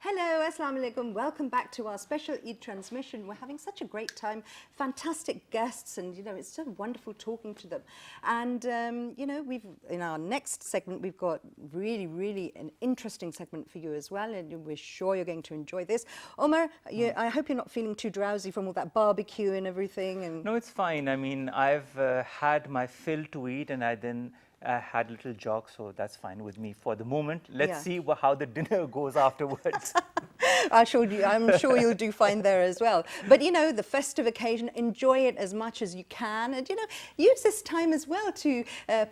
Hello, Assalamu alaikum. Welcome back to our special Eid transmission. We're having such a great time, fantastic guests, and it's so wonderful talking to them. And we've in our next segment we've got really an interesting segment for you as well, and we're sure you're going to enjoy this. Omar, I hope you're not feeling too drowsy from all that barbecue and everything. And no, it's fine. I mean, I've had my fill to eat, and I had a little jog, so that's fine with me for the moment. Let's see how the dinner goes afterwards. I'm sure you'll do fine there as well. But the festive occasion, enjoy it as much as you can, and use this time as well to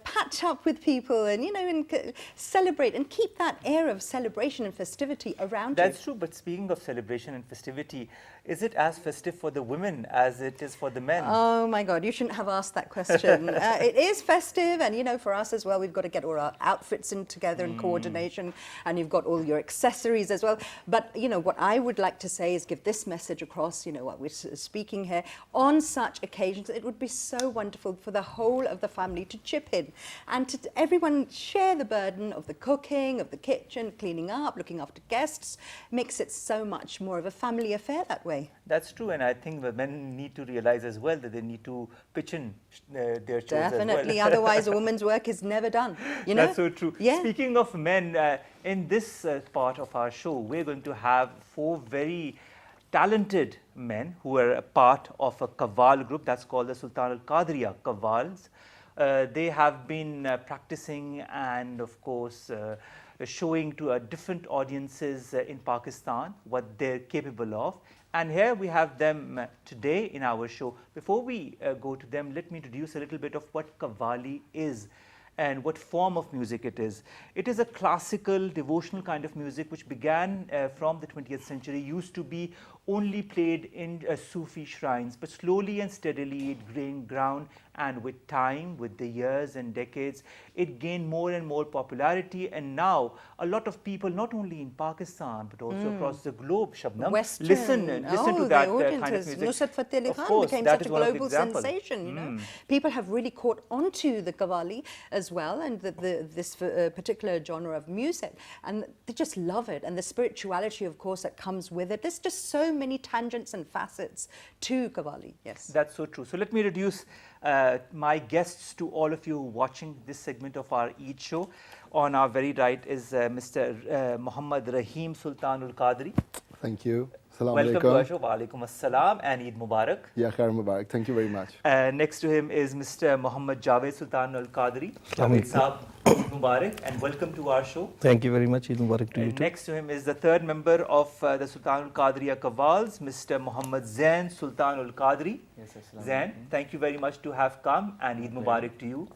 patch up with people and and celebrate and keep that air of celebration and festivity around you. That's true. But speaking of celebration and festivity, is it as festive for the women as it is for the men? Oh my God, you shouldn't have asked that question. It is festive, and for us as well, we've got to get all our outfits in together in coordination, and you've got all your accessories as well. But what I would like to say is give this message across, what we're speaking here. On such occasions, it would be so wonderful for the whole of the family to chip in and to everyone share the burden of the cooking, of the kitchen, cleaning up, looking after guests. Makes it so much more of a family affair that way. That's true, and I think the men need to realize as well that they need to pitch in their chores Definitely, as well. Otherwise a woman's work is never done. That's so true. Yeah. Speaking of men, in this part of our show, we're going to have 4 very talented men who are a part of a Qawwal group that's called the Sultan al-Qadriya Qawwals. They have been practicing and, of course, showing to different audiences in Pakistan what they're capable of. And here we have them today in our show. Before we go to them, let me introduce a little bit of what Qawwali is and what form of music it is. It is a classical, devotional kind of music which began from the 20th century, used to be only played in Sufi shrines, but slowly and steadily it gained ground, and with time, with the years and decades, it gained more and more popularity, and now a lot of people, not only in Pakistan, but also across the globe, Shabnam, listen to that kind of music. Nusrat Fateh Ali Of Khan course, became that such a is one of the global examples. sensation, People have really caught onto the Qawwali as well, and this particular genre of music, and they just love it, and the spirituality, of course, that comes with it. There's just so many tangents and facets to Qawwali. Yes, that's so true. So let me introduce my guests to all of you watching this segment of our Eid show. On our very right is Mr. Muhammad Rahim Sultan al-Qadri. Thank you. Assalamu Welcome to alaikum. our show. Wa alaikum assalam and Eid Mubarak. Yeah, Khair Mubarak. Thank you very much. Next to him is Mr. Muhammad Javed Sultan al-Qadri. Javed Saab, Eid Mubarak, and welcome to our show. Thank you very much. Eid Mubarak to you too. Next to him is the third member of the Sultan al-Qadriya Qawwals, Mr. Muhammad Zain Sultan al-Qadri. Yes, Zain, thank you very much to have come, and Eid Mubarak to you.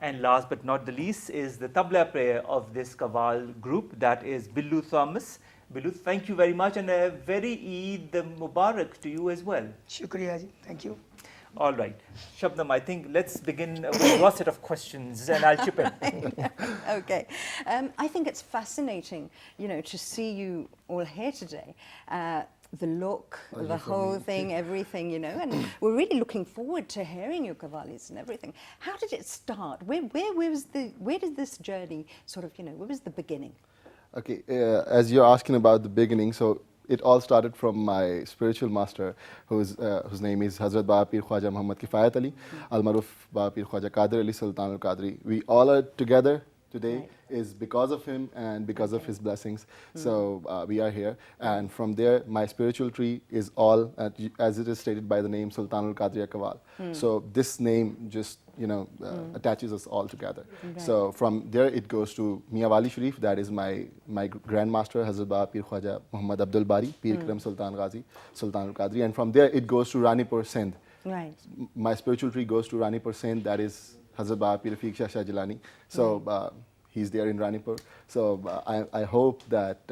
And last but not the least is the tabla player of this Qawwal group, that is Billu Thomas. Billu, thank you very much, and a very Eid Mubarak to you as well. Shukriya ji, thank you. All right, Shabnam, I think let's begin with your set of questions, and I'll chip in. Okay. I think it's fascinating, to see you all here today. The look, the whole thing, everything, and we're really looking forward to hearing your Qawwalis and everything. How did it start? Where did this journey sort of, where was the beginning? Okay, as you're asking about the beginning, so it all started from my spiritual master, whose name is Hazrat Baba Pir Khwaja Muhammad Kifayat Ali, Al-Maruf Baba Pir Khwaja Qadir Ali Sultan al-Qadri. We all are together today is because of him and because of his blessings. So we are here, and from there my spiritual tree is all, as it is stated by the name Sultan al-Qadriya Qawwal. So this name just attaches us all together. So from there it goes to Mian Wali Sharif, that is my grandmaster Hazrat Baba Pir Khwaja Muhammad Abdul Bari Pir Karam Sultan Ghazi Sultan al-Qadri, and from there it goes to Ranipur Sindh. Right. My spiritual tree goes to Ranipur Sindh, that is Hazrat Baba Pir Rafiq Shah Shah Jilani. So he's there in Ranipur. So I hope that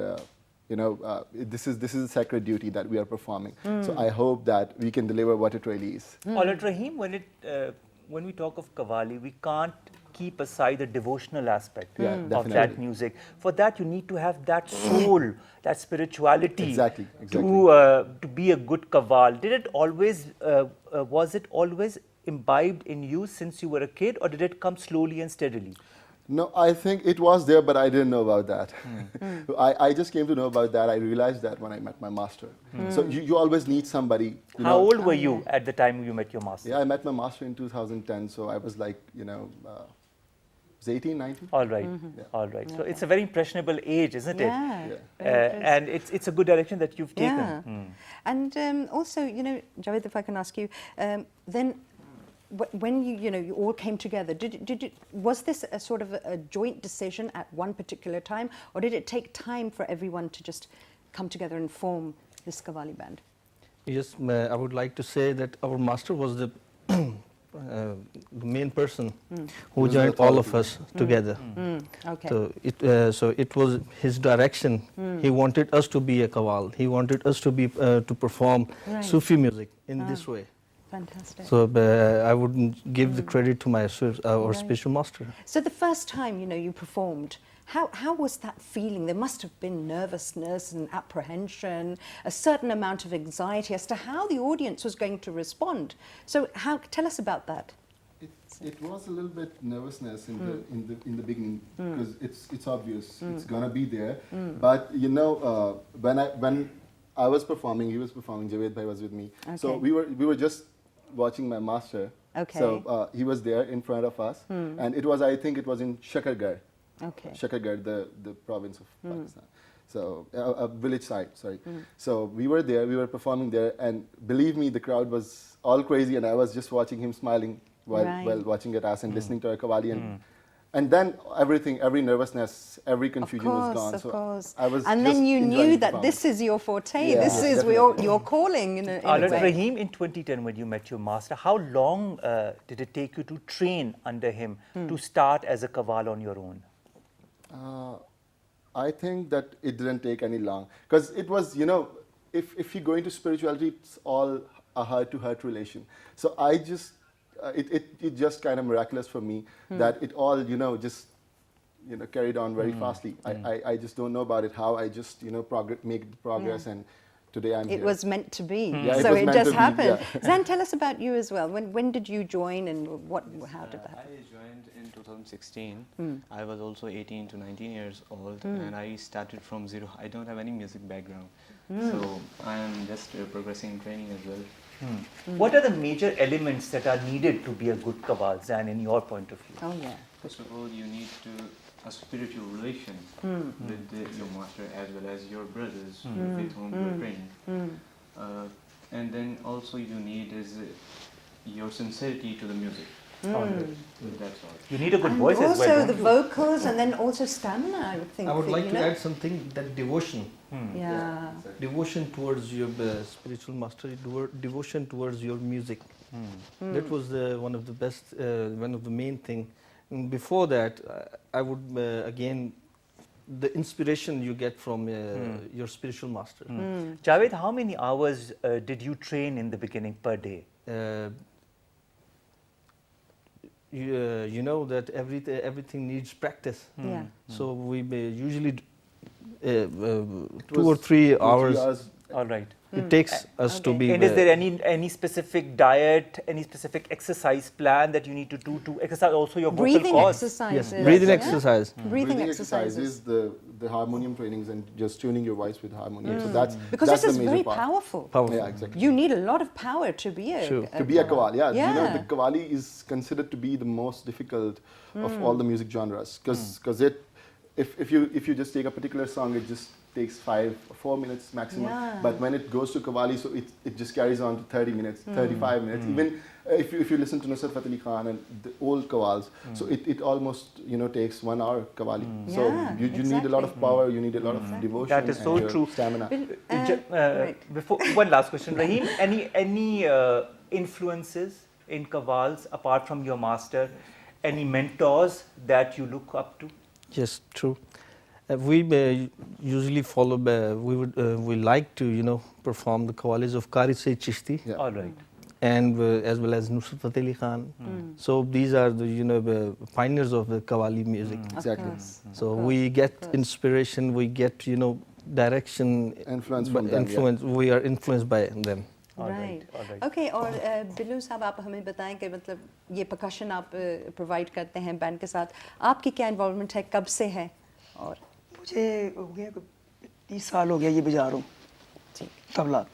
this is a sacred duty that we are performing. So I hope that we can deliver what it really is. All right, Rahim, when it when we talk of Qawwali, we can't keep aside the devotional aspect Yeah, of definitely. that music. For that, you need to have that soul, that spirituality Exactly. to be a good Qawwal. Did it always, was it always imbibed in you since you were a kid, or did it come slowly and steadily? No, I think it was there, but I didn't know about that. I just came to know about that. I realized that when I met my master. So you always need somebody. You How know. old were you at the time you met your master? Yeah, I met my master in 2010, so I was like, was 18, 19. All right, Yeah. all right. So it's a very impressionable age, isn't it? Yeah. Yeah. Very crisp. And it's a good direction that you've taken. Yeah. And also, Javed, if I can ask you, then when you all came together, was this a sort of a joint decision at one particular time, or did it take time for everyone to just come together and form this Qawwali band? Yes, I would like to say that our master was the main person who was the joined all of authority. us together. Okay. So it was his direction. He wanted us to be a Qawwal. He wanted us to be to perform Right. Sufi music in this way. Fantastic. So I would give the credit to my our Right. spiritual master. So the first time, you performed, how was that feeling? There must have been nervousness and apprehension, a certain amount of anxiety as to how the audience was going to respond. So tell us about that. It was a little bit nervousness in the beginning because it's obvious it's gonna be there. But when I was performing, he was performing, Javed bhai was with me. So Okay. we were just watching my master. Okay. So he was there in front of us, and I think it was in Shakargarh. Okay. Shakargarh, the province of Pakistan. So a village side, sorry. So we were there, we were performing there, and believe me, the crowd was all crazy, and I was just watching him smiling while Right. watching at us and listening to our Qawwali, and then every nervousness, every confusion was gone. Of So course. I was And just then you enjoying knew the that performance. this is your forte. Yeah, This is definitely. your calling in a Alright, way. Rahim, in 2010 when you met your master, how long did it take you to train under him to start as a Qawwal on your own? I think that it didn't take any long because it was, if you go into spirituality, it's all a heart-to-heart relation. So I just, it just kind of miraculous for me that it all, just, carried on very fastly. I just don't know about it, how I just, make progress, and today I'm It here. was meant to be. Yeah, it So was it meant just to be, happened. yeah. Zan, tell us about you as well. When did you join and how did that I happen? joined in 2016. I was also 18 to 19 years old, and I started from zero. I don't have any music background, so I am just progressing in training as well. What are the major elements that are needed to be a good Qawwal, Zan, in your point of view? Oh, yeah. First of all, you need a spiritual relation with your master as well as your brothers with whom you are training. And then also you need is your sincerity to the music. That's all. You need a good And voice as also well, the don't you? vocals and then also stamina, I would think. I would that, like you to know? add something, that devotion. Yeah. Devotion towards your spiritual master, devotion towards your music. That was one of the best, one of the main thing. And before that, I would again, the inspiration you get from your spiritual master. Javed, how many hours did you train in the beginning per day? You know that everything needs practice. Yeah. So we usually 2 was or 3 2 or 3 hours. All right. It takes us to Okay. be. And is there any specific diet, any specific exercise plan that you need to do to exercise also your vocal Breathing cords? exercises. Yes, breathing yeah? exercise. Breathing exercises. the harmonium trainings and just tuning your voice with harmonium. So that's Because that's this the is major very part. powerful. Powerful. Yeah, exactly. You need a lot of power to be a, Sure. To be a Qawwali, Yeah. the Qawwali is considered to be the most difficult of all the music genres because if you just take a particular song, it just takes 5 or 4 minutes maximum. Yeah. But when it goes to Qawwali, so it just carries on to 30 minutes, 35 minutes. Even if you listen to Nusrat Fateh Ali Khan and the old Qawwals, so it almost takes 1 hour Qawwali. So Yeah, you need a lot of exactly. power, you need a lot of devotion. That is so and your true. Stamina. Right. Before one last question, Rahim, any influences in Qawwals apart from your master? Any mentors that you look up to? Yes, true. We usually follow. We like to perform the Qawwalis of Qari Sayyid Chishti. Yeah. All right. and as well as Nusrat Fateh Ali Khan. So these are the pioneers of the Qawwali music. Exactly. So we get inspiration, we get direction, Influence from them, yeah. influence. We are influenced by them. All right, Right. all right. Okay, और बिल्लू साहब आप हमें बताएं कि मतलब ये percussion आप provide करते हैं बैंड के साथ, आपकी क्या इन्वॉल्वमेंट है, कब से है? और मुझे हो गया 30 साल हो गया ये बजा रहा हूँ ठीक। तबला,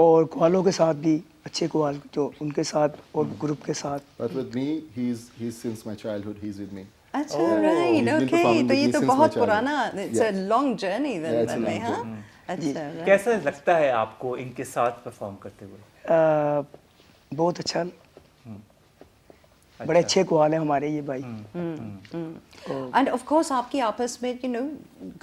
और कवालों के साथ भी अच्छे कवाल जो उनके साथ और ग्रुप के साथ. But with me, he's since my childhood. He's with me. अच्छा, Oh. right, He's been okay, performing तो with ये me तो since my बहुत childhood. पुराना, it's a Yeah. long journey then, Yeah, it's a long हाँ? journey. अच्छा, right. कैसा लगता है आपको इनके साथ परफॉर्म करते हुए? बहुत अच्छा, बड़े अच्छे कवाल हैं हमारे ये भाई. And of course आपकी आपस में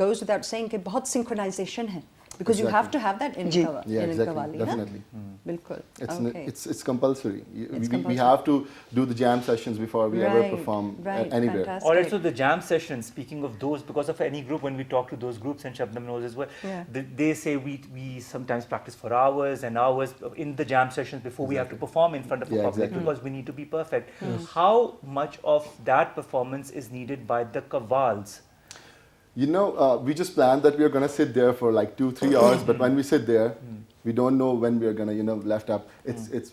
goes without saying कि बहुत synchronization है, because you have to have that in ji. Yeah, in exactly. Qawwali, ना? Definitely. बिल्कुल. It's Okay. it's compulsory. It's We compulsory. have to do the jam sessions before we ever Right, perform right, anywhere. fantastic. All right, so the jam sessions, speaking of those, because of any group, when we talk to those groups, and Shabnam knows as well, Yeah. they say we sometimes practice for hours and hours in the jam sessions before we have to perform in front of a Yeah, public, exactly. because we need to be perfect. How much of that performance is needed by the Qawwals? We just planned that we are going to sit there for like 2-3 hours, but when we sit there, we don't know when we are going to, left up.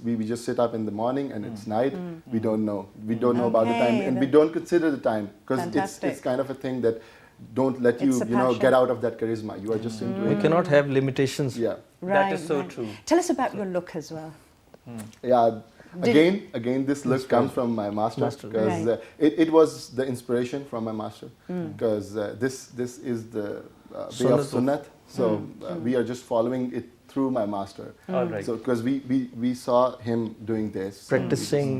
We just sit up in the morning and it's night. We don't know. We don't know about the time, Okay, and we that- don't consider the time, because Fantastic. it's kind of a thing that don't let you, It's a passion. get out of that charisma. You are just into We it. cannot have limitations. Yeah. That is Right, so right. true. Tell us about your look as well. Yeah. Did- Again, this look comes from my master, because Right. it was the inspiration from my master, because this is the way of Sunnat of- Sunnat. So we are just following it through my master. All right. So because we saw him doing this, Practicing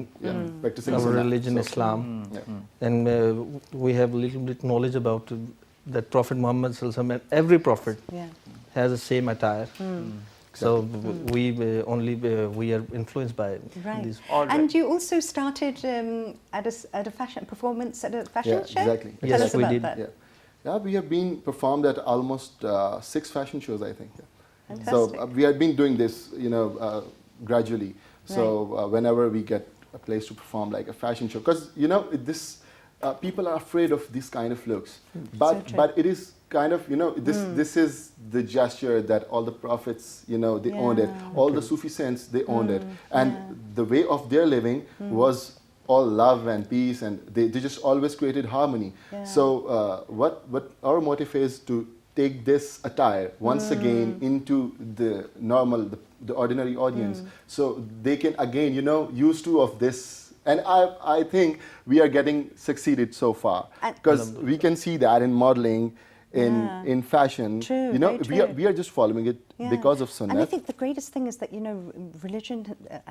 practicing our Sunnat. religion, So, Islam, yeah. and we have a little bit knowledge about that Prophet Muhammad Sallallahu Alaihi Wasallam, and every prophet Yeah. has the same attire. So we we are influenced by Right. these. All right. And you also started at a fashion performance at a fashion Yeah, show? exactly. Tell Yes, us we about did. that. Yeah, we have been performed at almost 6 fashion shows, I think. Yeah. So Fantastic. we have been doing this, gradually. So whenever we get a place to perform like a fashion show, because this people are afraid of this kind of looks, but true. but it is kind of this is the gesture that all the prophets they owned it, all the Sufi saints they owned it, and the way of their living was all love and peace, and they just always created harmony. Yeah. So what our motive is to take this attire once again into the normal, the ordinary audience, so they can again used to of this. And I think we are getting succeeded so far, And- because we can see that in modeling, in fashion. True, very we are true. we are just following it Yeah. because of And I Sunnah. think the greatest thing is that religion,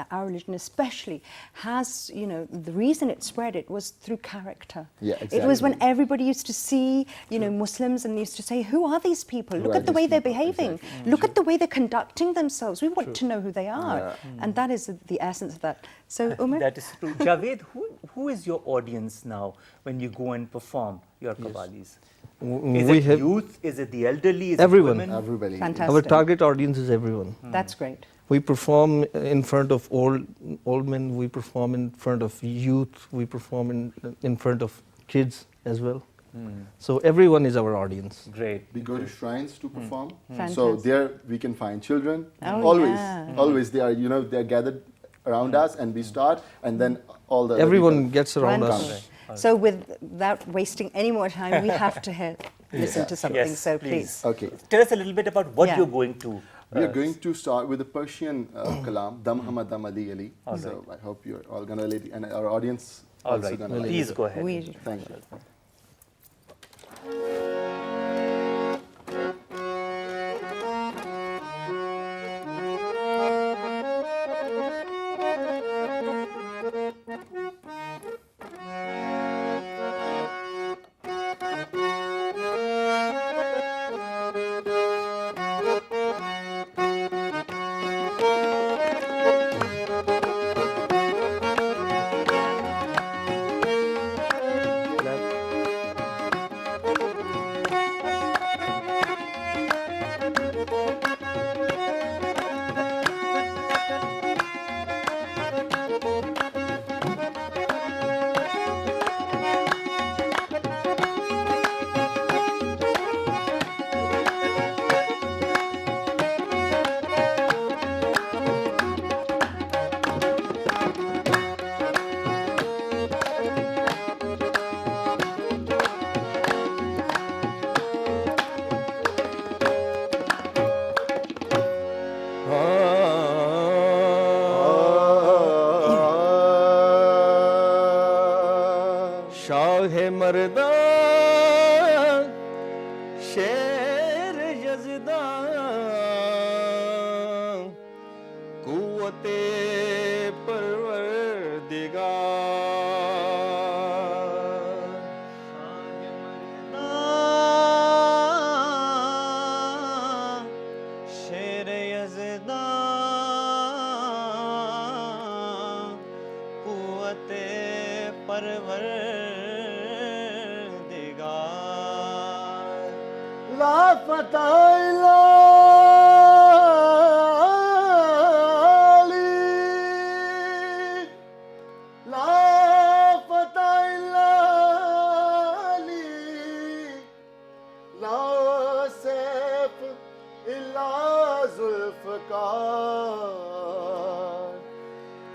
our religion especially, has the reason it spread it was through character. Yeah, It was when exactly. everybody used to see Muslims and used to say, who are these people? Who Look are at the these way they're people? behaving. Exactly. Look at the way they're conducting themselves. We want to know who they are, and that is the essence of that. So Umar, That is true. Javed, who is your audience now when you go and perform your Qawwalis? Is We it have youth? Is it the elderly? Is Everyone. it women? Everybody. fantastic. our target audience is everyone. That's great. We perform in front of old men. We perform in front of youth. We perform in front of kids as well. So everyone is our audience. Great. We go to shrines to perform. So Fantastic. there we can find children. Oh, always, yeah. always they are they are gathered around us, and we start, and then all the other Everyone people- gets around us. Wonderful. So without wasting any more time, we have to listen to something. Yes, So please. Okay. Tell us a little bit about what Yeah. you're going to. We are going to start with the Persian kalam, Dam Hamad Dam Ali Ali. All So right. I hope you're all gonna like it, and our audience All also right. gonna like Please it. go ahead. we Thank you. मर्दा शेर यज़दा कुव्वते शेर यज़दा कुव्वते परवरदिगार लापता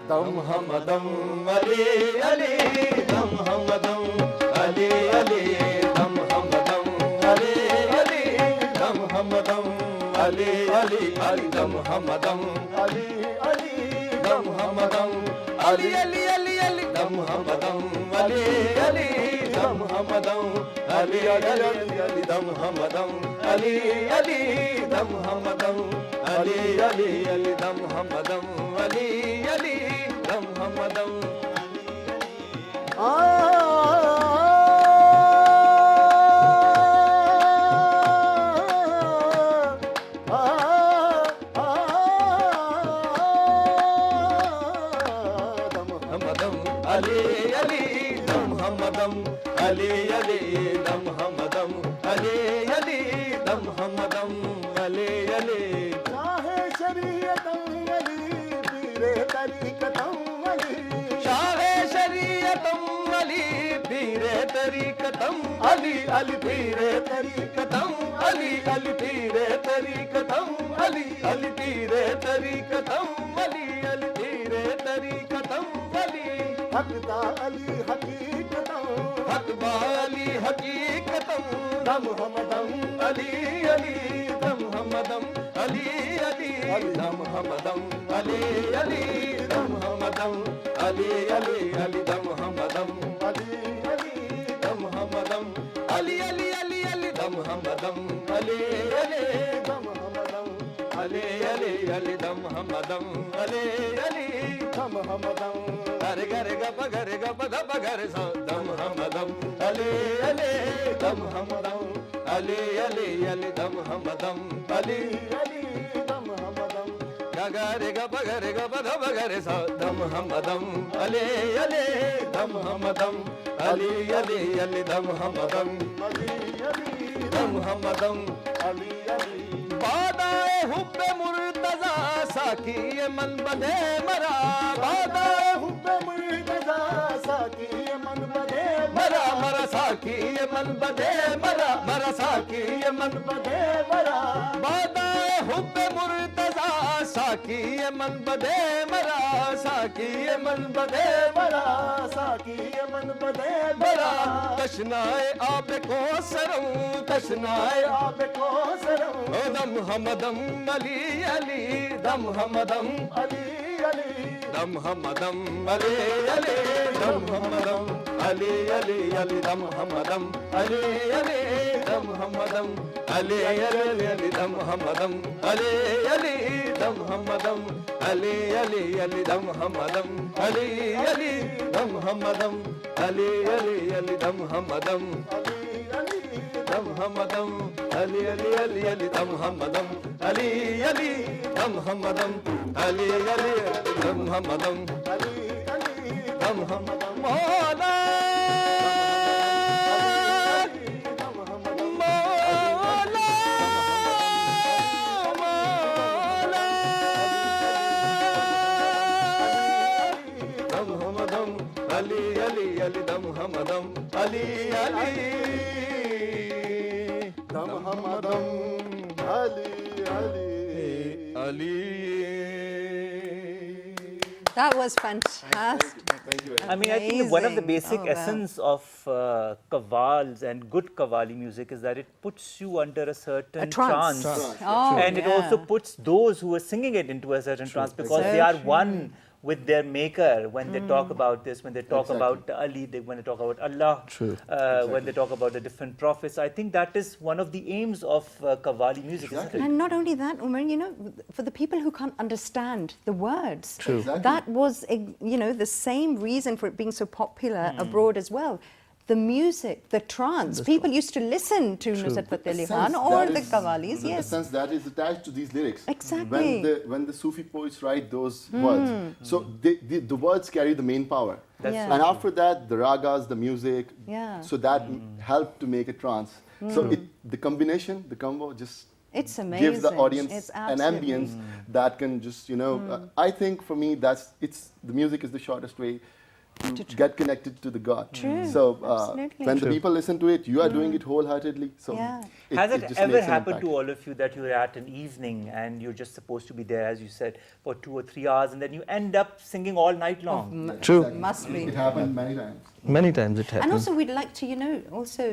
दम हमदम अली अली दम हमदम अली अली दम हमदम अली अली दम हमदम अली अली अली दम हमदम अली अली दम हमदम अली अली अली अली दम हमदम अली अली दम हमदम अली अली अली दम हमदम अली अली दम हमदम अली अली अली दम हमदम अली अली दम हमदम अली अली दम हमदम अली अली दम हमदम अली अली दम हमदम अली अली शाहे शरीयतम अली पीरे तरीकतम अली शाहे शरीयतम अली पीरे तरीकतम अली अली पीरे तरीकतम अली अली पीरे तरीकतम अली अली पीरे तरीकतम अली अली पीरे तरीकतम अली हकदा अली हकीकतम हकबा अली हकीकतम दम हमदम अली अली दम हमदम अली अली दम हमदम अली अली दम हमदम अली अली अली दम हमदम अली अली दम हमदम अली अली अली अली दम हमदम अली अली दम हमदम अली अली अली दम हमदम अली अली दम हमदम गरे गरे गप गरे गप धप गरे सा दम हमदम अली अली दम हमदम अली अली अली दम हमदम अली अली दम हमदम गरे गप गरे गप धप गरे सा दम हमदम अली अली दम हमदम अली अली अली दम हमदम अली अली दम हमदम अली अली बादाए हुब्बे मुर्तज़ा साकी ये मन बदे मरा बादाए हुब्बे मुर्तज़ा साकी ये मन बदे मरा मरा साकी ये मन बदे मरा मरा साकी ये मन बदे मरा बादाए हुब्बे मुर्तज़ा साकी ये मन बदे मरा साकी ये मन बदे मरा साकी ये मन बदे मरा तशनाए आब को सरम तशनाए आब को सरम दम हमदम अली अली दम हमदम अली अली दम हमदम अली अली दम हमदम अली अली अली दम हमदम अली अली दम हमदम अली अली अली दम हमदम अली अली दम हमदम अली अली अली दम हमदम अली अली दम हमदम अली अली अली दम हमदम अली अली दम हमदम अली अली अली अली दम हमदम अली अली दम हमदम अली अली दम हमदम अली अली दम हमदम मौला अली अली अली दम हमदम अली अली दम हमदम Ali Ali Ali That was fantastic. I mean, I think one of the Amazing. basic Oh, wow. essence of qawwals and good qawwali music is that it puts you under a certain A trance. trance. Oh, And it yeah. also puts those who are singing it into a certain trance because they are So true. with their maker when they talk about this, when they talk Exactly. about Ali, when they talk about Allah, True. when they talk about the different prophets. I think that is one of the aims of Qawwali music, isn't it? And not only that, Umar, you know, for the people who can't understand the words, True. Exactly. that was, you know, the same reason for it being so popular abroad as well. The music, the trance. People used to listen to Nusrat Fateh Ali Khan Sense or that the is- Qawwalis, the yes. sense that is attached to these lyrics. Exactly. When the Sufi poets write those words, so the words carry the main power. That's Yeah. so And true. after that, the ragas, the music, Yeah. so that helped to make a trance. So the combination, the combo just It's amazing. gives the audience It's an absolutely- ambience that can just, you know, I think for me, the music is the shortest way to get connected to the God. True, So absolutely. when the people listen to it, you are doing it wholeheartedly. So Yeah. Has it just ever makes an happened impact. to all of you that you're at an evening and you're just supposed to be there, as you said, for 2 or 3 hours, and then you end up singing all night long? True. Exactly. Must be. It happened many times. Many times it happens. And also, we'd like to, you know, also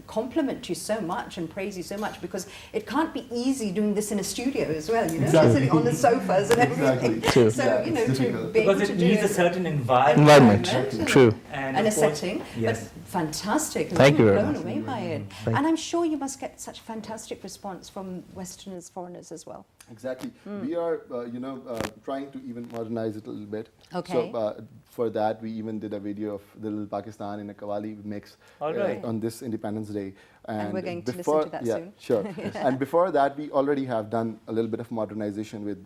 compliment you so much and praise you so much, because it can't be easy doing this in a studio as well, you know, Exactly. sitting on the sofas and everything. Exactly. True. So, Yeah, you know, it's to difficult. be able Because to it do needs a it. certain environment. Environment. True. And a of course- setting, Yes. but fantastic. Thank you very blown much. away by it. Thank And I'm sure you must get such fantastic response from Westerners, foreigners as well. Exactly. We are, trying to even modernize it a little bit. Okay. So for that, we even did a video of the Little Pakistan in a Qawwali mix All right. on this Independence Day. And we're going to listen before- to that yeah, soon. Sure. And before that, we already have done a little bit of modernization with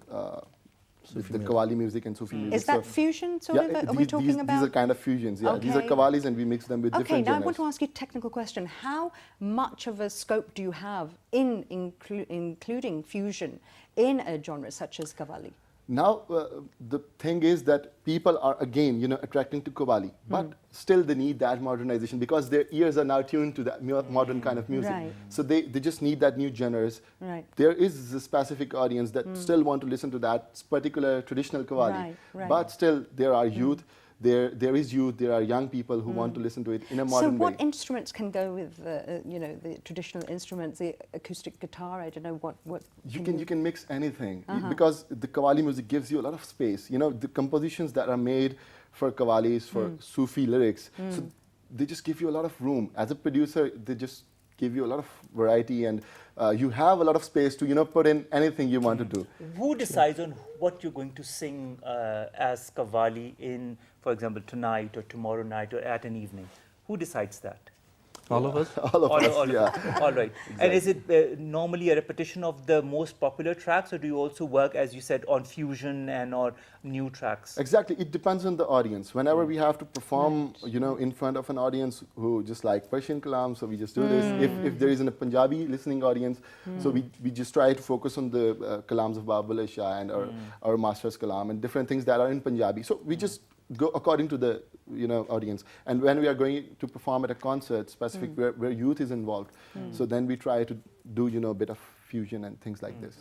the Qawwali music and Sufi music. Is that So- fusion sort of? Are we these- talking these about? are kind of fusions. Yeah, these are Okay. Qawwalis, and we mix them with Okay, different now I genres. want to ask you a technical question. How much of a scope do you have in including fusion in a genre such as Qawwali? Now, the thing is that people are again, attracting to Qawwali, but still they need that modernization because their ears are now tuned to that modern kind of music. Right. So they just need that new genres. Right. There is a specific audience that still want to listen to that particular traditional Qawwali, Right, right. but still there are youth. There is youth. There are young people who want to listen to it in a modern So what way. instruments can go with, the traditional instruments, the acoustic guitar? I don't know what. You can mix anything because the Qawwali music gives you a lot of space. The compositions that are made for Qawwalis, for Sufi lyrics, so they just give you a lot of room. As a producer, they just give you a lot of variety, and you have a lot of space to put in anything you want to do. Who decides on what you're going to sing as Qawwali in, for example, tonight or tomorrow night or at an evening? Who decides that? All of us? All of us, yeah. All right. And is it normally a repetition of the most popular tracks, or do you also work, as you said, on fusion and or new tracks? Exactly. It depends on the audience. Whenever we have to perform, in front of an audience who just like Persian kalam, so we just do this. If there is a Punjabi listening audience, so we just try to focus on the kalams of Babul Shah and our master's kalam and different things that are in Punjabi. So we just go according to the audience. And when we are going to perform at a concert specific where youth is involved, so then we try to do a bit of fusion and things like this.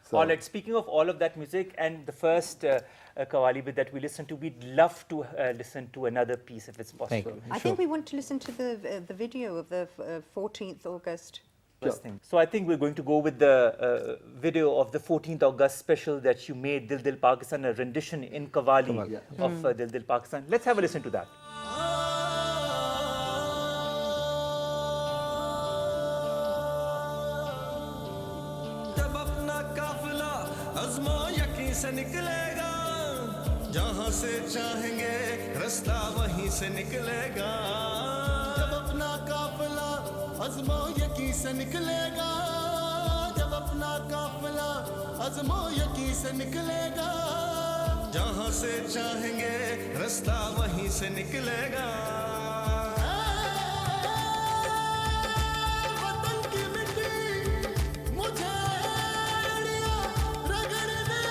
So- All right. Speaking of all of that music and the first Qawwali bit that we listened to, we'd love to listen to another piece if it's possible. you. I think we want to listen to the video of the 14th August. First thing. So I think we're going to go with the video of the 14th August special that you made, Dil Dil Pakistan, a rendition in Qawwali of Dil Dil Pakistan. Let's have a listen to that. जब अपना काफिला अज़्मो यकीन से निकलेगा, जहाँ से चाहेंगे रास्ता वहीं से निकलेगा। जब अपना काफिला अज़्मो यकीन से निकलेगा, जब अपना काफिला अज़्मो यकीन से निकलेगा, जहाँ से चाहेंगे रास्ता वहीं से निकलेगा। वतन की मिट्टी मुझे रगड़ दे,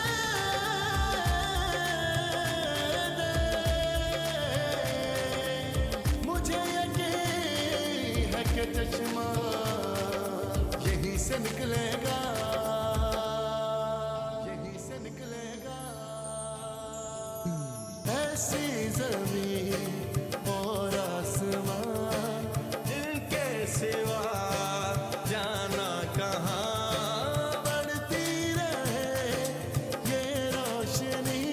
मुझे यकीन है कि चश्मा यहीं से निकलेगा, यहीं से निकलेगा। ऐसी ज़मीन और आसमान इनके सिवा जाना कहाँ, बढ़ती रहे ये रोशनी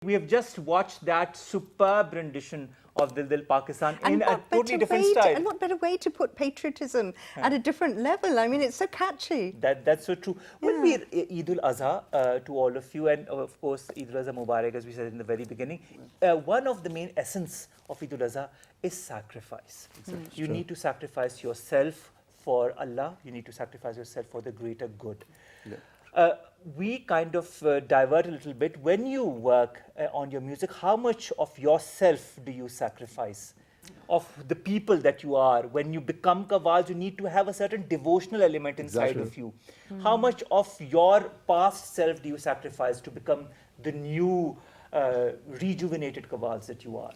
We have just watched that superb rendition of Dil Dil Pakistan in a what totally better different way style. and what better way to put patriotism at a different level? I mean, it's so catchy. That's so true. When we Eid al-Azha to all of you, and of course Eid al-Azha Mubarak, as we said in the very beginning, one of the main essence of Eid al-Azha is sacrifice. You need to sacrifice yourself for Allah. You need to sacrifice yourself for the greater good. We kind of divert a little bit. When you work on your music, how much of yourself do you sacrifice? Of the people that you are? When you become Qawwals, you need to have a certain devotional element inside of you. How much of your past self do you sacrifice to become the new, rejuvenated Qawwals that you are?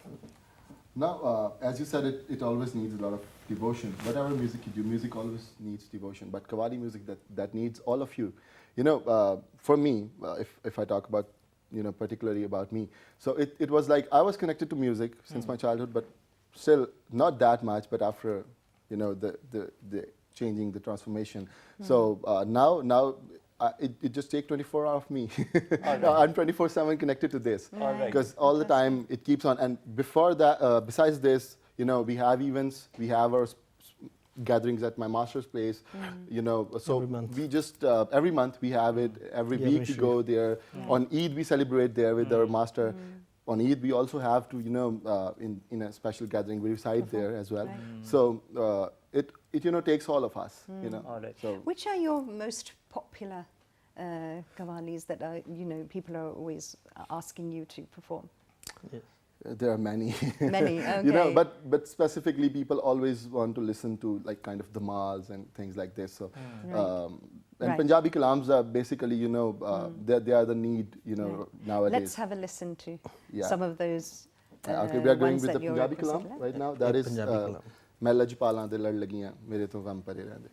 Now, as you said, it always needs a lot of devotion. Whatever music you do, music always needs devotion. But Qawwali music, that needs all of you. You know, for me, if I talk about, you know, particularly about me, so it was like I was connected to music since my childhood, but still not that much. But after, you know, the changing, the transformation. So now it just takes 24 hours of me. I'm 24/7 connected to this because all the time it keeps on. And before that, besides this, you know, we have events, we have our gatherings at my master's place, you know, so we just every month we have it, every week we go there. On Eid we celebrate there with our master. On Eid we also have to, you know, in a special gathering we recite there as well. So it you know takes all of us, you know. So Which are your most popular Qawwalis that are, you know, people are always asking you to perform? Yes. there are many. Many, okay. You know, but specifically people always want to listen to like kind of the Mals and things like this. So and Punjabi kalams are basically, you know, they are the need, you know, nowadays. Let's have a listen to some of those. Okay, we are going ones with that the you're Punjabi requesting. kalam right now. That is Punjabi kalam. ਮੈਂ ਲੱਜ ਪਾਲਾਂ ਦੇ ਲੜ ਲੱਗੀਆਂ ਮੇਰੇ ਤੋਂ ਗਮ ਪਰੇ ਰਹਿੰਦੇ.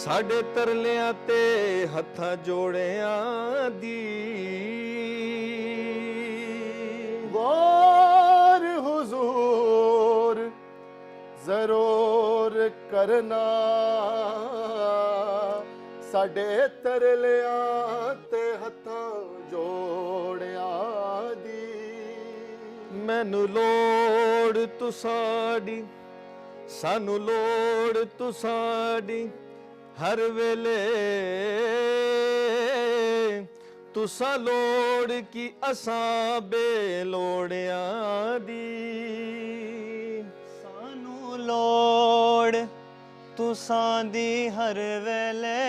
ਸਾਡੇ ਤਰਲਿਆਂ ਤੇ ਹੱਥਾਂ ਜੋੜਿਆਂ ਦੀ ਗੌਰ ਹੁਜ਼ੂਰ ਜ਼ਰੂਰ ਕਰਨਾ ਸਾਡੇ ਤਰਲਿਆਂ ਤੇ ਹੱਥਾਂ ਜੋੜਿਆਂ ਦੀ ਮੈਨੂੰ ਲੋੜ ਤੁਸਾਡੀ ਸਾਨੂੰ ਲੋੜ ਤੁਸਾਡੀ ਹਰ ਵੇਲੇ ਤੁਸਾਂ ਲੋੜ ਕੀ ਅਸਾਂ ਬੇਲੋੜਿਆਂ ਦੀ ਸਾਨੂੰ ਲੋੜ ਤੁਸਾਂ ਦੀ ਹਰ ਵੇਲੇ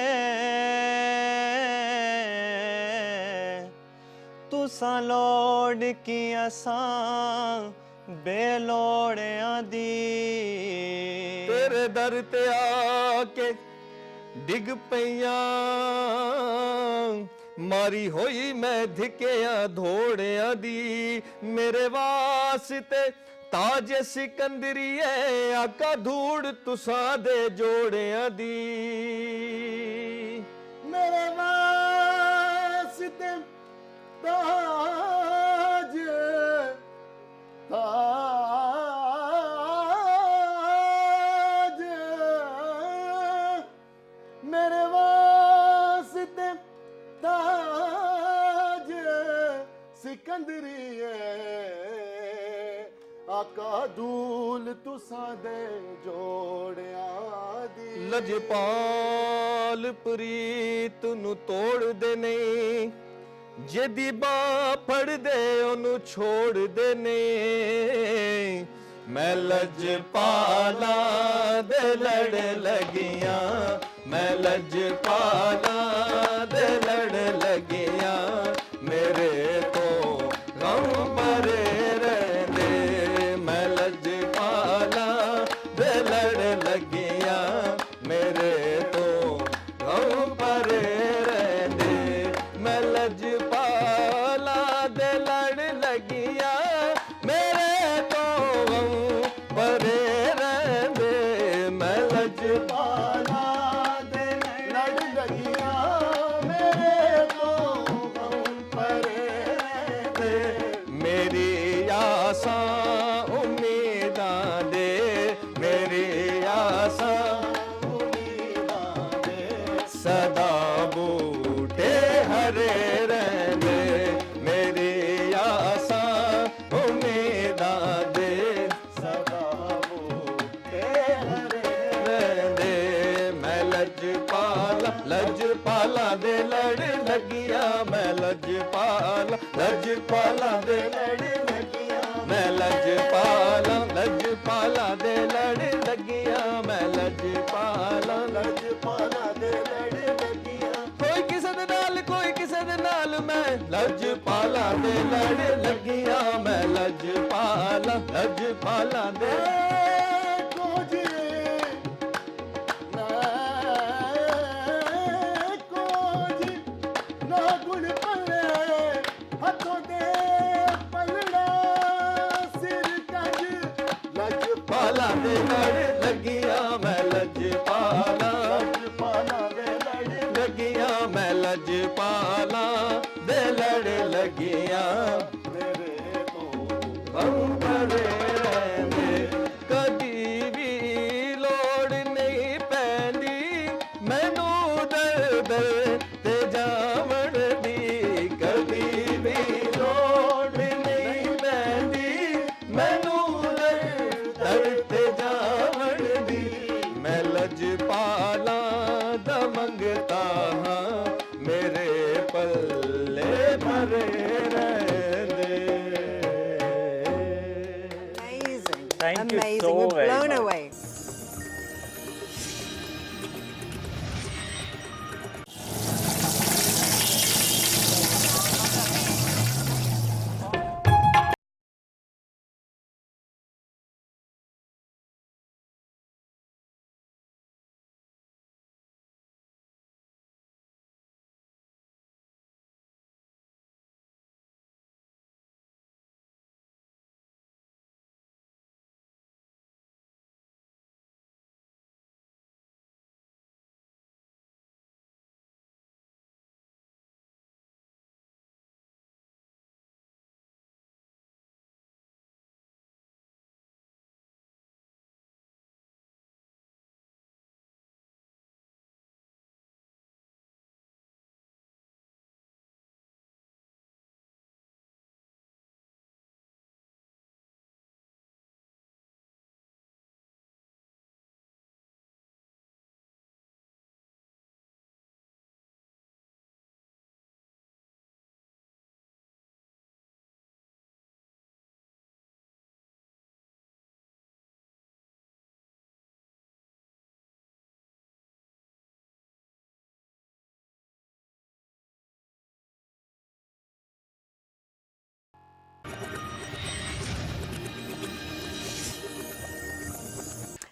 ਤੁਸਾਂ ਲੋੜ ਕੀ ਅਸਾਂ ਬੇਲੋੜਿਆਂ ਦੀ ਤੇਰੇ ਦਰ ਤੇ ਆ ਕੇ ਡਿੱਗ ਪਈਆਂ ਮਾਰੀ ਹੋਈ ਮੈਂ ਧਿਕਿਆਂ ਧੋੜਿਆਂ ਦੀ ਮੇਰੇ ਵਾਸਤੇ ਤਾਜ ਸਿਕੰਦਰੀਏ ਆਕਾ ਧੂੜ ਤੁਸਾਂ ਦੇ ਜੋੜਿਆਂ ਦੀ ਮੇਰੇ ਵਾਸਤੇ ਤਾਜ ਮੇਰੇ ਵਾਸਤੇ ਤਾਜ ਸਿਕੰਦਰੀਏ ਆਕਾ ਧੂਲ ਤੁਸਾਂ ਦੇ ਜੋੜਿਆਂ ਦੀ ਲਜਪਾਲ ਪ੍ਰੀਤ ਨੂੰ ਤੋੜਦੇ ਨਹੀਂ, ਜਿਹਦੀ ਬਾਹ ਫੜਦੇ ਉਹਨੂੰ ਛੋੜਦੇ ਨਹੀਂ। ਮੈਂ ਲਜਪਾਲਾਂ ਦੇ ਲੜ ਲੱਗੀਆਂ, ਮੈਂ ਲਜਪਾਲਾਂ ਦੇ ਲੜ ਲੱਗੀਆਂ, ਮੇਰੇ ਤੋਂ ਗਮ ਭਰੇ ਰਹਿੰਦੇ। ਮੈਂ ਲਜਪਾਲਾਂ ਦੇ ਲੜ ਲੱਗੀਆਂ, ਮੇਰੇ ਤੋਂ ਗਮ ਭਰੇ ਰਹਿੰਦੇ। ਮੈਂ ਲਜਪਾਲਾਂ ਦੇ ਲੜ ਲੱਗੀਆਂ, ਮੇਰੇ ਤੋਂ ਗਮ ਭਰੇ ਰਹਿੰਦੇ। ਮੈਂ ਲਜਪਾਲਾਂ ਦੇ ਲੜ ਲੱਗੀਆਂ ਮੇਰੇ ਤੋਂ ਗਮ ਭਰੇ ਰਹਿੰਦੇ। ਮੇਰੀ ਆਸਾਂ ਉਮੀਦਾਂ ਦੇ, ਮੇਰੀ ਆਸਾਂ ਉਮੀਦਾਂ ਦੇ ਸਦਾ ਬੂਟੇ ਹਰੇ ਰਹਿੰਦੇ। ਮੇਰੀ ਆਸਾਂ ਉਮੀਦਾਂ ਦੇ ਸਦਾ ਬੂਟੇ ਹਰੇ ਰਹਿੰਦੇ। ਮੈਂ ਲਜਪਾਲਾਂ ਦੇ ਲੜ ਲੱਗੀਆਂ, ਮੈਂ ਲਜਪਾਲਾਂ ਦੇ ਲੜ ਲੱਗੀਆਂ। ਮੈਂ ਲਜਪਾਲਾਂ ਦੇ ਲੜ ਲੱਗੀਆਂ, ਮੈਂ ਲਜਪਾਲਾਂ ਦੇ ਲੜ ਲੱਗੀਆਂ। ਕੋਈ ਕਿਸੇ ਦੇ ਨਾਲ, ਕੋਈ ਕਿਸੇ ਦੇ ਨਾਲ, ਮੈਂ ਲਜਪਾਲਾਂ ਦੇ ਲੜ ਲੱਗੀਆਂ। ਮੈਂ ਲਜਪਾਲਾਂ ਦੇ ਕੁਝ ਨਾ ਗੁਣ ਪਲੇ ਹੱਥੋਂ ਦੇ ਪਲੜਾ ਸਿਰ ਕੱਜ ਲਜਪਾਲਾਂ ਦੇ ਲੜ ਲੱਗੀਆਂ। ਮੈਂ ਲਜਪਾਲਾਂ ਦੇ ਲੜ ਲੱਗੀਆਂ, ਮੈਂ ਲਜਪਾਲਾਂ ਦੇ ਲੜ ਲੱਗੀਆਂ, ਮੇਰੇ ਤੋਂ ਗਮ ਭਰੇ ਰਹਿੰਦੇ। ਕਦੀ ਵੀ ਲੋੜ ਨਹੀਂ ਪੈਂਦੀ ਮੈਨੂੰ ਦਰ ਤੇ ਜਾਵਣ ਦੀ, ਕਦੀ ਵੀ ਲੋੜ ਨਹੀਂ ਪੈਂਦੀ ਮੈਨੂੰ ਦਰ ਤੇ ਜਾਵਣ ਦੀ। ਮੈਂ ਲਜਪਾਲਾਂ ਦਾ ਮੰਗਤਾ ਹਾਂ, ਮੇਰੇ ਪੱਲੇ ਭਰੇ ਰਹਿੰਦੇ। Amazing. Thank you Amazing. so We're very blown much. away.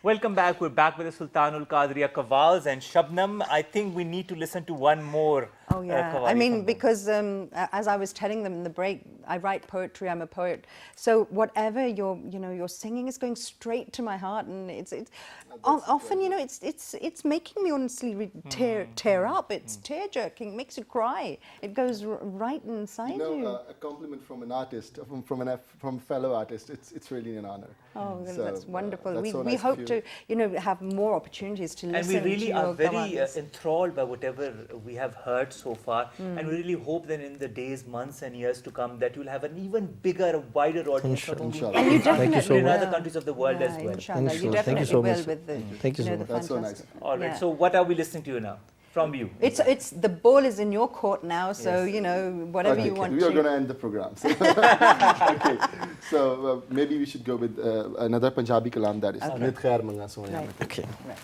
Welcome back. We're back with the Sultanul Qadriya Qawwals and Shabnam. I think we need to listen to one more. Oh yeah, qawwali I from mean them. because as I was telling them in the break, I write poetry. I'm a poet, so whatever you're singing is going straight to my heart, and it's often it's making me honestly tear up. It's tear jerking, makes you cry. It goes right inside you. A compliment from an artist, from a fellow artist. It's really an honor. Oh, So, that's wonderful. that's so We nice of hope you. to have more opportunities to And listen we really to are your very qawwalis. enthralled by whatever we have heard so far, and we really hope that in the days, months, and years to come, that you'll have an even bigger, wider audience, not only Inshallah. in And you Pakistan, definitely but in will. other countries of the world as well. Inshallah, you Inshallah. Thank you definitely so will much. with the, Thank you so know, much. the That's so fantastic- nice. All right. Yeah. So, what are we listening to now? From you. It's the ball is in your court now, so Yes. you know whatever Okay, you want we are to. going to end the program. So okay, so maybe we should go with another Punjabi kalam that is Nit Khair Manga Soya. Right. Okay. Right.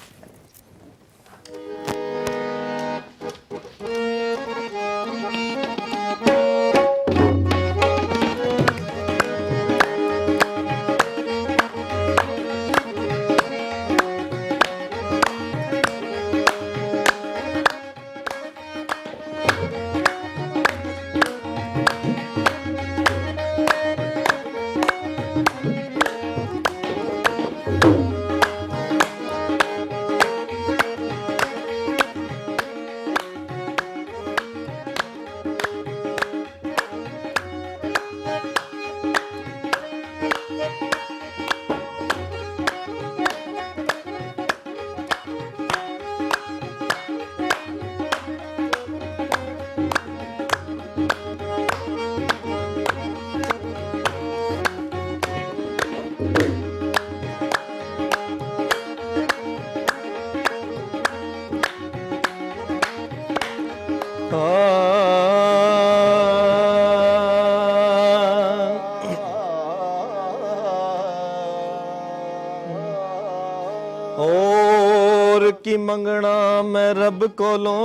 ਹੋਰ ਕੀ ਮੰਗਣਾ ਮੈਂ ਰੱਬ ਕੋਲੋਂ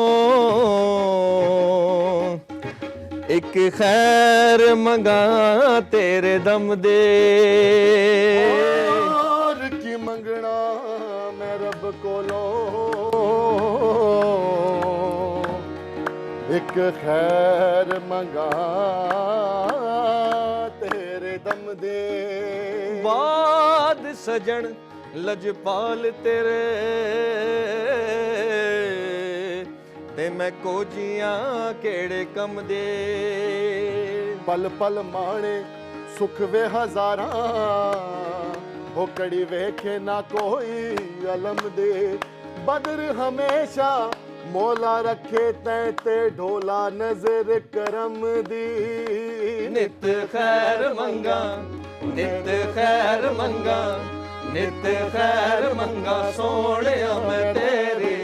ਇੱਕ ਖੈਰ ਮੰਗਾ ਤੇਰੇ ਦਮ ਦੇ और की मंगना मैं रब कोलों एक खैर मंगा तेरे दम दे ਬਾਦ ਸਜਣ ਲਜਪਾਲ ਤੇਰੇ ਤੇ ਮੈਂ ਕੋਜੀਆਂ ਕਿਹੜੇ ਕੰਮ ਦੇ पल पल माणे सुख वे हजारा हो कड़ी वेखे ना कोई अलम दे बदर हमेशा मौला रखे तैं ते ढोला नजर करम दी ਨਿਤ ਖੈਰ ਮੰਗਾ ਨਿਤ ਖੈਰ ਮੰਗਾ ਨਿਤ ਖੈਰ ਮੰਗਾ ਸੋਹਣਿਆ ਮੈਂ ਤੇਰੀ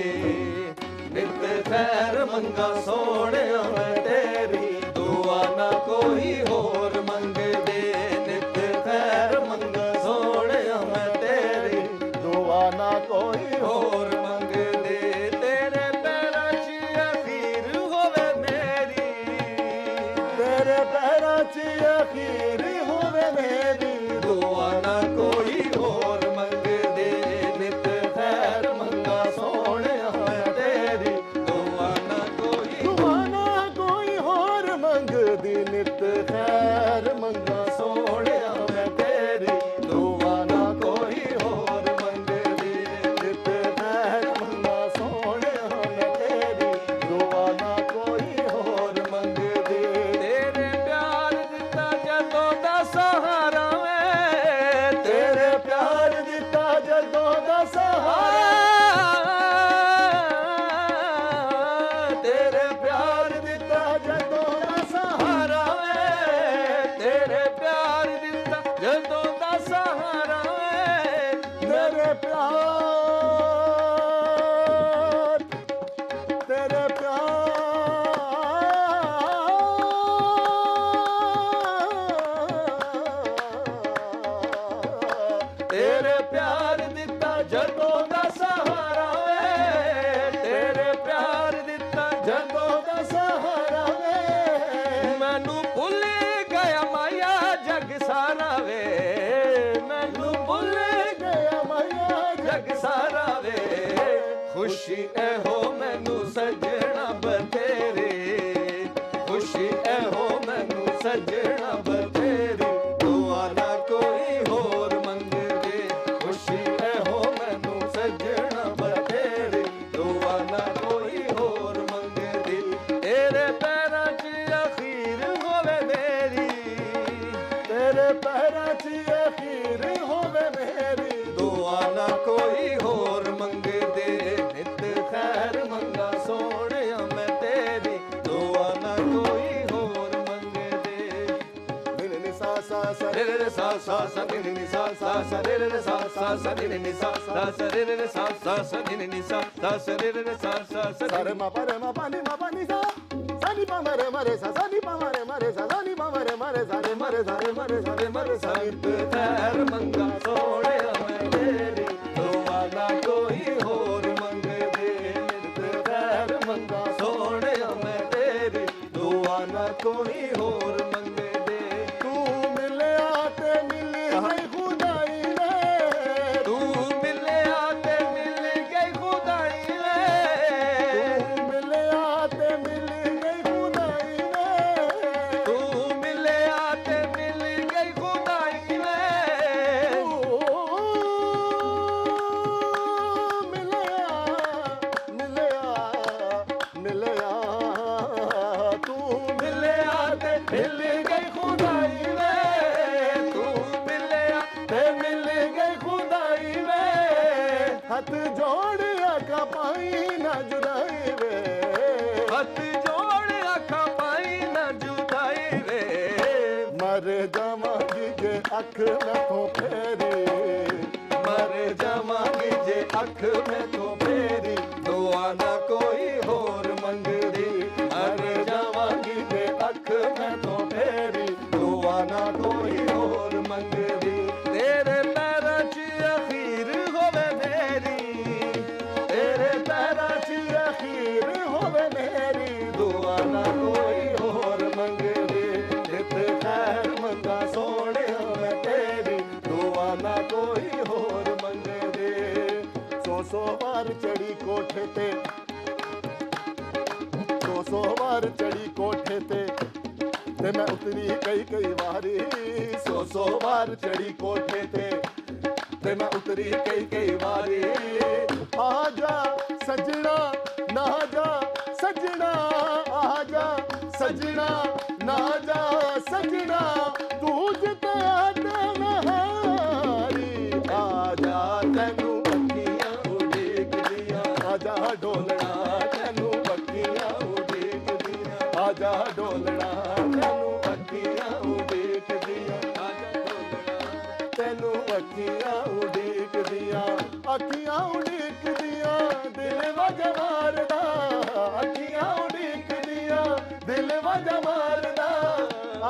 ਨਿਤ ਖੈਰ ਮੰਗਾ ਸੋਹਣਿਆ ਮੈਂ ਤੇਰੀ ਦੁਆ ਨਾ ਕੋਈ ਹੋਰ ਮੰਗਦੇ ਨਿਤ ਖੈਰ ਮੰਗਾ ਸੋਹਣਿਆ ਮੈਂ ਤੇਰੀ दुआ ना कोई ਹੋਰ ਮੰਗਦੇ ਤੇਰੇ ਪੈਰਾਂ 'ਚ ਅਖੀਰ ਹੋਵੇ ਮੇਰੀ तेरे पैरा च अखीर होवे मेरी ਦੁਆ ਨਾ ਕੋਈ ਹੋਰ ਮੰਗਦੇ ਨਿਤ ਖੈਰ ਮੰਗਾ ਸੋਹਣਿਆ ਮੈਂ ਤੇਰੀ ਦੁਆ ਨਾ ਕੋਈ दुआना कोई होर मंगदी नित खैर मंगा ਸੋਹਣਿਆ ਮੈਂ ਤੇਰੀ ਦੁਆ ਨਾ ਕੋਈ ਹੋਰ ਮੰਗਦੇ नित खैर मंगा सोहणिया मैं तेरी दुआ ना कोई ਹੋਰ ਮੰਗਦੇ ਤੇਰੇ ਪਿਆਰ ਦਿੱਤਾ ਜਦੋਂ ਦਾ ਸਹਾਰਾ ਵੇ तेरे प्यार दिता जदों दा सहारा ਤੇਰੇ ਪਿਆਰ दिता जदों दा सहारा ਤੇਰੇ ਪਿਆਰ ਦਿੱਤਾ ਜਦੋਂ ਦਾ ਸਹਾਰਾ तेरे प्यार तेरे प्यार ਤੇਰੇ ਪਿਆਰ ਦਿੱਤਾ ਜਦੋਂ ਦਾ ਸਹਾਰਾ ਤੇਰੇ ਪਿਆਰ ਦਿੱਤਾ ਜਦੋਂ ਦਾ ਸਹਾਰਾ ਵੇ ਮੈਨੂੰ ਭੁੱਲ ਗਿਆ ਮਾਇਆ ਜਗ ਸਾਰਾ ਵੇ ਮੈਨੂੰ ਭੁੱਲ ਗਿਆ ਮਾਇਆ ਜਗ ਸਾਰਾ ਵੇ ਖੁਸ਼ੀ ਇਹੋ ਮੈਨੂੰ ਸਜਣਾ ਬਥੇਰੇ ਖੁਸ਼ੀ ਇਹੋ ਮੈਨੂੰ ਸਜਣਾ ਬਥੇਰੀ ਦੁਆ ਨਾ ਕੋਈ ਹੋਰ ਮੰਗਦੇ ਖੁਸ਼ੀ ਇਹੋ ਮੈਨੂੰ ਸਜਣਾ ਬਥੇਰੀ ਦੁਆ ਨਾ ਕੋਈ ਹੋਰ ਮੰਗਦੀ ਤੇਰੇ ਪੈਰਾਂ 'ਚ ਅਖੀਰ ਹੋਵੇ ਮੇਰੀ तेरे पैरा च अखीर होवे मेरी ਦੁਆ ਨਾ ਕੋਈ ਹੋਰ ਮੰਗਦੇ ਨਿਤ ਖੈਰ sa sa ni ni sa sa sa re re sa sa ni ni sa sa re re sa sa ni ni sa re re sa sa re ma pa ni sa sa ni pa ma re sa sa ni pa ma re sa sa ni pa ma re sa re ma re sa re ma re sa re ma re sa खैर मंगा सोने मैं तेरी दुआ ना कोई और मंगे दे खैर मंगा सोने मैं तेरी दुआ ना कोई और मंगे दे तू मिले आते मिले गई खुदाई रे तू मिले आते मिल गई खुदाई रे तू मिले आते मिले गई खुदाई रे तू मिले आते मिल गई खुदाई रे मिले तू मिले आते मिल गई खुदाई रे तू मिले आते मिल गई खुदाई रे हाथ जोड़िया का पाई ना जुदाई रे हाथ जोड़ आखा पाई ना जुदाई रे मर जावांगी जे अख में तो फेरी मर जावांगी जे अख में तो फेरी दुआ ना कोई और मंगदी मर जावांगी जे अख में तो फेरी दुआ ना कोई और मंगदी तेरे पैरां च अखीर होवे मेरी तेरे पैरां च अखीर होवे मेरी दुआ ना कोई और मंगदी जित खैर मंगा सोने मैं तेरी दुआ ना कोई और मंगदी सौ बार चढ़ी कोठे ते सौ बार चढ़ी कोठे ते मैं उतरी कई बारी सौ बार चढ़ी कोठे ते मैं उतरी कई बारी आजा सजना ना जा सजना आजा सजना ना जा सजना तू जिते आते नहारी आजा तैनू अखियां उड़ीक दिया आजा डोलना तैनू अखियां उड़ीक दिया आजा डोलना तैनू अखियां उड़ीक दिया आजा डोलना तैनू अखियां उड़ीक दिया अखियां उड़ीक दिया दिल वज मारदा अखियां उड़ीक दिया दिल वज मारदा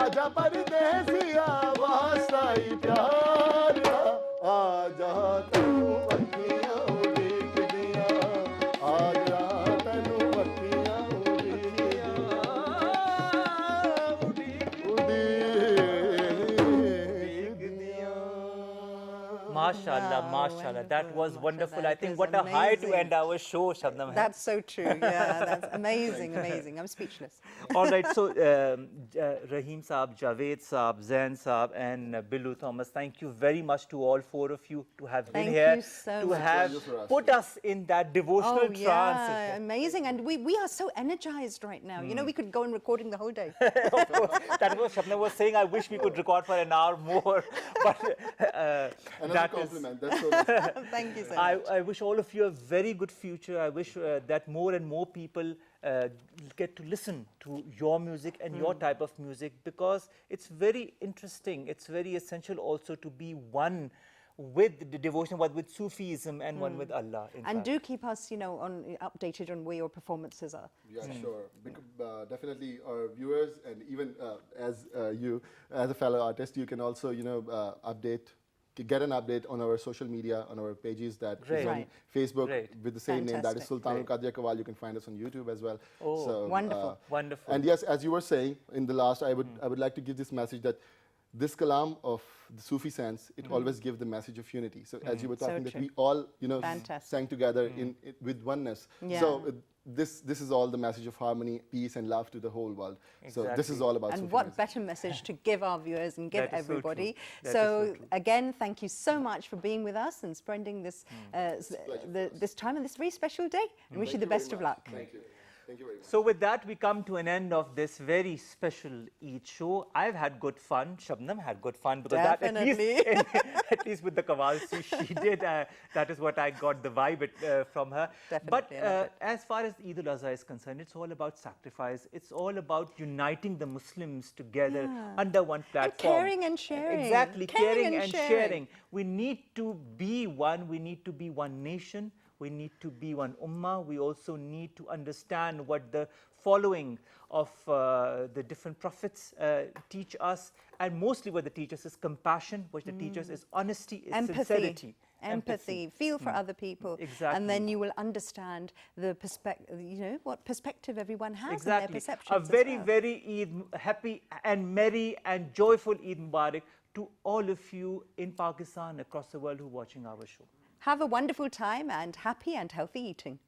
आजा परदेसिया वास्ताई प्यार दा आजा तैनू अखियां उड़ीक दिया आजा तैनू अखियां उड़ीक दिया उड़ीक दिया Mashallah, mashallah. That was wonderful. I think what a high to end our show, Shabnam. That's so true. Yeah, that's amazing, amazing. I'm speechless. All right, so Rahim Saab, Javed Saab, Zain Saab, and Billu Thomas, thank you very much to all four of you to have been Thank here, you so to much. have Pleasure for us. put us in that devotional Oh, trance. yeah, amazing. And we are so energized right now. You know, we could go on recording the whole day. Of course, that was Shabnam was saying. I wish we could record for an hour more, but Another that is. compliment. That's so nice. Thank you so much. I wish all of you a very good future. I wish that more and more people get to listen to your music and your type of music, because it's very interesting. It's very essential also to be one with the devotion, one with Sufism and one with Allah. in And fact. do keep us, you know, updated on where your performances are. Yeah, sure. Definitely, our viewers and even as you, as a fellow artist, you can also, you know, get an update on our social media, on our pages that Great. is on Right. Facebook Great. with the same name. That is Fantastic. Sultan Great. Al-Qadriya Qawwal. You can find us on YouTube as well. Oh, wonderful. Wonderful. And yes, as you were saying in the last, I would like to give this message that this kalam of the Sufi sense, it always gives the message of unity. So as you were So talking, that true. we all, you know, Fantastic. sang together with oneness. Yeah. So this is all the message of harmony, peace, and love to the whole world. So this is Exactly. all about And Sufi what music. better message to give our viewers and give That is so everybody. true. That is So, so true. again, thank you so much for being with us and spending this pleasure for us. this time and this very special day. And wish you the Thank best very of much. luck. Thank you. Thank you very much. So with that, we come to an end of this very special Eid show. I've had good fun. Shabnam had good fun because Definitely. at least with the kawal she did. That is what I got the vibe from her. Definitely, But I love it. as far as Eid al-Azha is concerned, it's all about sacrifice. It's all about uniting the Muslims together under one platform. caring and sharing. Exactly, Caring caring and and sharing. sharing. We need to be one. We need to be one nation. We need to be one ummah. We also need to understand what the following of the different prophets teach us. And mostly what they teach us is compassion, what they teach us is honesty, is sincerity. Empathy. Feel for other people. Exactly. And then you will understand the perspective, what perspective everyone has and Exactly. their perceptions. A very, as well. very happy and merry and joyful Eid Mubarak to all of you in Pakistan, across the world who are watching our show. Have a wonderful time and happy and healthy eating.